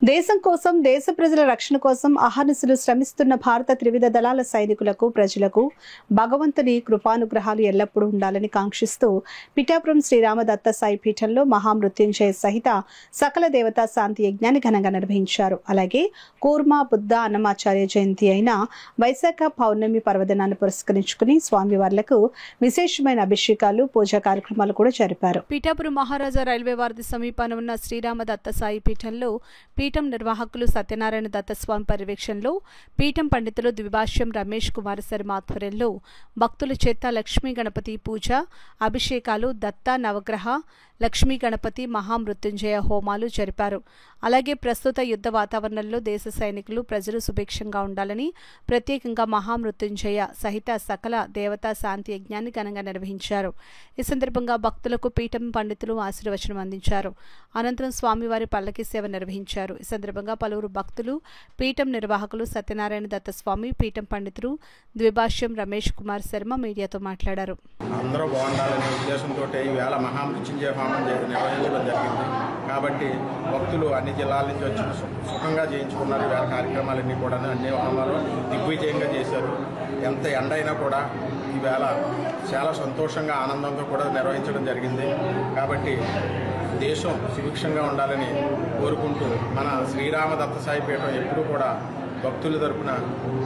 దేశం కోసం, దేశ ప్రజల రక్షణ కోసం అహర్నిశలు శ్రమిస్తున్న భారత త్రివిధ దళాల సైనికులకు, ప్రజలకు భగవంతుని కృపానుగ్రహాలు ఎల్లప్పుడూ ఉండాలని కాంక్షిస్తూ పిఠాపురం శ్రీరామదత్త సాయి పీఠంలో మహామృత్యుంజయ సహిత సకల దేవతా శాంతి యజ్ఞాన్ని ఘనంగా నిర్వహించారు. అలాగే కూర్మా బుద్ధ అన్నమాచార్య జయంతి అయిన వైశాఖ పౌర్ణమి పర్వదినాన్ని పురస్కరించుకుని స్వామివార్లకు విశేషమైన అభిషేకాలు, పూజా కార్యక్రమాలు కూడా జరిపారు. పిఠాపురం మహారాజా రైల్వే వారధి సమీపాన ఉన్న శ్రీరామదత్త సాయి పీఠంలో పీఠం నిర్వాహకులు సత్యనారాయణ దత్త స్వామి పర్యవేక్షణలో పీఠం పండితులు ద్విభాష్యం రమేష్ కుమార్ శర్మ ఆధ్వర్యంలో భక్తుల చేత లక్ష్మీ గణపతి పూజ, అభిషేకాలు, దత్త నవగ్రహ లక్ష్మీ గణపతి మహామృత్యుంజయ హోమాలు జరిపారు. అలాగే ప్రస్తుత యుద్ధ వాతావరణంలో దేశ సైనికులు, ప్రజలు సుభిక్షంగా ఉండాలని ప్రత్యేకంగా మహామృత్యుంజయ సహిత సకల దేవతా శాంతి యజ్ఞాన్ని ఘనంగా నిర్వహించారు. ఈ సందర్భంగా భక్తులకు పీఠం పండితులు ఆశీర్వచనం అందించారు. అనంతరం స్వామివారి పల్లకి సేవ నిర్వహించారు. ఈ సందర్భంగా పలువురు భక్తులు, పీఠం నిర్వాహకులు సత్యనారాయణ దత్త స్వామి, పీఠం పండితులు ద్విభాష్యం రమేష్ కుమార్ శర్మ మీడియాతో మాట్లాడారు. అందరూ బాగుండాలనే ఉద్దేశంతో ఈవేళ మహామృత్యుంజయ హోమం నిర్వహించడం జరిగింది. కాబట్టి భక్తులు అన్ని జిల్లాల నుంచి వచ్చి సుఖంగా చేయించుకున్నారు. ఈవేళ కార్యక్రమాలన్నీ కూడా అన్ని హోమాలు దిగ్విజయంగా చేశారు. ఎంత ఎండ అయినా కూడా ఈవేళ చాలా సంతోషంగా, ఆనందంతో కూడా నిర్వహించడం జరిగింది. కాబట్టి దేశం సుభిక్షంగా ఉండాలని కోరుకుంటూ మన శ్రీరామదత్త సాయి పీఠం ఎప్పుడూ కూడా భక్తుల తరపున,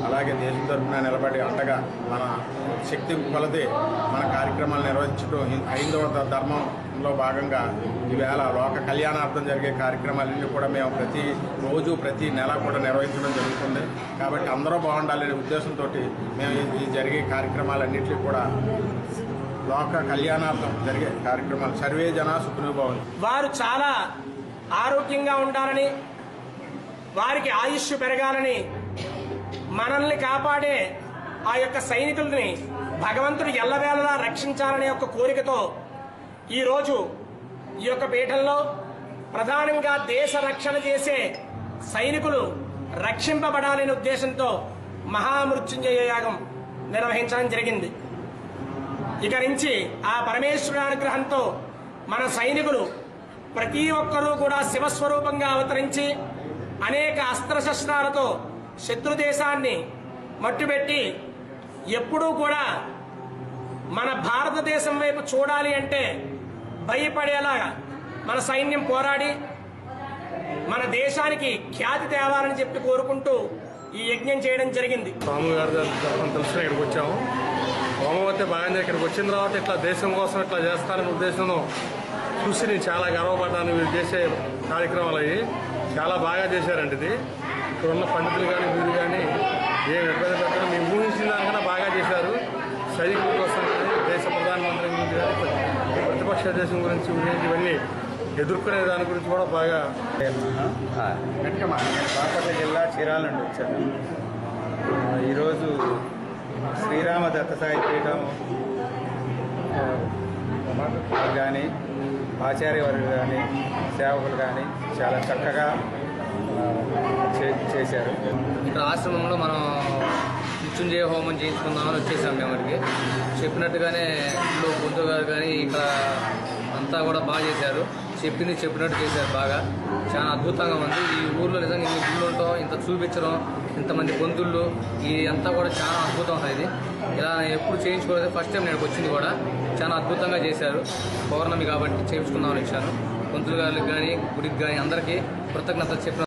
అలాగే దేశం తరపున నిలబడి అండగా మన శక్తి కొలదే మన కార్యక్రమాలు నిర్వహించడం హైందవ ధర్మంలో భాగంగా ఈవేళ లోక కళ్యాణార్థం జరిగే కార్యక్రమాలన్నీ కూడా మేము ప్రతి రోజు, ప్రతి నెల కూడా నిర్వహించడం జరుగుతుంది. కాబట్టి అందరూ బాగుండాలనే ఉద్దేశంతో మేము ఈ జరిగే కార్యక్రమాలన్నింటినీ కూడా లోక కళ్యాణార్థం జరిగే కార్యక్రమాలు సర్వే జన సుఖినో భవంతు. వారు చాలా ఆరోగ్యంగా ఉండాలని, వారికి ఆయుష్ పెరగాలని, మనల్ని కాపాడే ఆ యొక్క సైనికుల్ని భగవంతుడు ఎల్లవేళలా రక్షించాలనే ఒక కోరికతో ఈరోజు ఈ యొక్క పీఠంలో ప్రధానంగా దేశ రక్షణ చేసే సైనికులు రక్షింపబడాలనే ఉద్దేశంతో మహామృత్యుంజయ యాగం నిర్వహించడం జరిగింది. ఇక నుంచి ఆ పరమేశ్వరుడి అనుగ్రహంతో మన సైనికులు ప్రతి ఒక్కరూ కూడా శివస్వరూపంగా అవతరించి అనేక అస్త్రశస్త్రాలతో శత్రు దేశాన్ని మట్టుబెట్టి ఎప్పుడూ కూడా మన భారతదేశం వైపు చూడాలి అంటే భయపడేలాగా మన సైన్యం పోరాడి మన దేశానికి ఖ్యాతి తేవాలని చెప్పి కోరుకుంటూ ఈ యజ్ఞం చేయడం జరిగింది. స్వామివారి తెలిసిన ఇక్కడికి వచ్చాము. హోమం అయితే బాగానే ఇక్కడికి వచ్చిన తర్వాత ఇట్లా దేశం కోసం ఇట్లా చేస్తారనే ఉద్దేశంలో చూసి నేను చాలా గర్వపడ్డాను. వీళ్ళు చేసే కార్యక్రమాలు అవి చాలా బాగా చేశారండి. ఇది ఇక్కడ ఉన్న పండితులు కానీ, వీరు కానీ ఏం ఇబ్బంది పెట్టడం మేము ఊహించిన దానికన్నా బాగా చేశారు. సైనికుల కోసం కానీ, దేశ ప్రధానమంత్రి గురించి కానీ, ప్రతిపక్ష దేశం గురించి ఇవన్నీ ఎదుర్కొనే దాని గురించి కూడా బాగా. బాపట్ల జిల్లా చీరాల నుండి వచ్చాను. ఈరోజు శ్రీరామదత్త సాయి పీఠం కానీ, ఆచార్య వర్గ కానీ, సేవకులు కానీ చాలా చక్కగా చేశారు. ఇక్కడ ఆశ్రమంలో మనం మృత్యుంజయ హోమం చేయించుకుందామని వచ్చేసాం. మేము వారికి చెప్పినట్టుగానే ఇంట్లో బుద్ధు గారు కానీ ఇక్కడ అంతా కూడా బాగా చేశారు. చెప్పినట్టు చేశారు. బాగా చాలా అద్భుతంగా ఉంది. ఈ ఊర్లో నిజంగా ఇన్ని గుళ్ళు ఉంటాం, ఇంత చూపించడం, ఇంతమంది బంధువులు, ఇది అంతా కూడా చాలా అద్భుతం ఉంది. ఇది ఇలా ఎప్పుడు చేయించుకోలేదు, ఫస్ట్ టైం నేను వచ్చింది కూడా. చాలా అద్భుతంగా చేశారు. పౌర్ణమి కాబట్టి చేయించుకుందామని వచ్చాను. పంతులు గారికి కానీ, గుడికి కానీ అందరికీ కృతజ్ఞతలు చెప్పిన